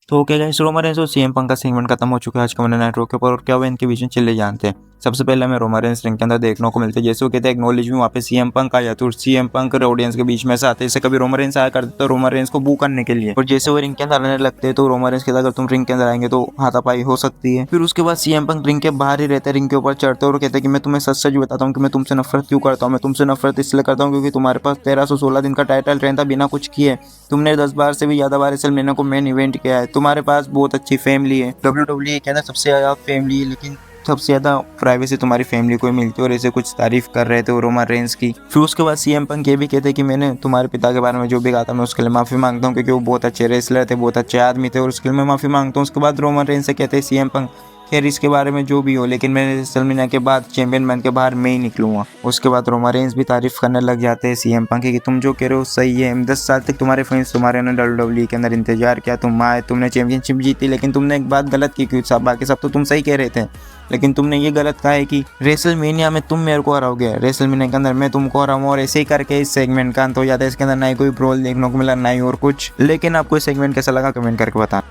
तो okay guys, Roman Reigns और CM Punk का सेगमेंट खत्म हो चुका है आज का मंडे नाइट रॉ के ऊपर। और क्या हुआ इनके बीच में चले जानते हैं। सबसे पहले हमें रोमन रेंस रिंग के अंदर देखने को मिलते हैं, जैसे वो कहते हैं एक्नॉलेज में वहाँ पे सीएम पंक आ जाते हैं और सीएम पंक ऑडियंस के बीच में से आते हैं। जैसे कभी रोमन रेंस आया करते तो रोमन रेंस को बू करने के लिए, और जैसे वो रिंग के अंदर आने लगते हैं तो रोमन रेंस कहता है अगर तुम रिंग के अंदर आएंगे तो हाथापाई हो सकती है। फिर उसके बाद सीएम पंक रिंग के बाहर ही रहते हैं, रिंग के ऊपर चढ़ते और कहते हैं कि मैं तुम्हें सच सच बताता हूँ कि मैं तुमसे नफरत क्यों करता हूँ। मैं तुमसे नफरत इसलिए करता हूँ क्योंकि तुम्हारे पास 1316 दिन का टाइटल रहता बिना कुछ किए। तुमने 10 बार से भी ज्यादा बार रेसलमेनिया को मेन इवेंट किया है। तुम्हारे पास बहुत अच्छी फैमिली है, WWE के अंदर सबसे ज्यादा फैमिली है, लेकिन सबसे ज्यादा प्राइवेसी तुम्हारी फैमिली को ही मिलती है। और ऐसे कुछ तारीफ कर रहे थे रोमन रेंस की। फिर उसके बाद सीएम पंक ये भी कहते कि मैंने तुम्हारे पिता के बारे में जो भी कहा था मैं उसके लिए माफी मांगता हूँ, क्योंकि वो बहुत अच्छे रेसलर थे, बहुत अच्छे आदमी थे, और उसके लिए मैं माफी मांगता हूँ। उसके बाद रोमन रेंस से कहते हैं सीएम पंक खैर इसके बारे में जो भी हो, लेकिन मैं रेसलमेनिया के बाद चैंपियन बन के बाहर मैं ही निकलूंगा। उसके बाद रोमन रेंस भी तारीफ करने लग जाते हैं सीएम पंक की, तुम जो कह रहे हो सही है। 10 साल तक तुम्हारे फैंस तुम्हारे ने WWE के अंदर इंतजार किया, तुम आए, तुमने चैंपियनशिप जीती, लेकिन तुमने एक बात गलत की क्योंकि सब बाकी सब तो तुम सही कह रहे थे, लेकिन तुमने ये गलत कहा है कि रेसलमेनिया में तुम मेरे को हराओगे, रेसलमेनिया के अंदर मैं तुमको हराऊंगा। और ऐसे ही करके इस सेगमेंट का अंत हो जाता है। इसके अंदर ना ही कोई ब्रोल देखने को मिला ना ही और कुछ। लेकिन आपको इस सेगमेंट कैसा लगा कमेंट करके बताना।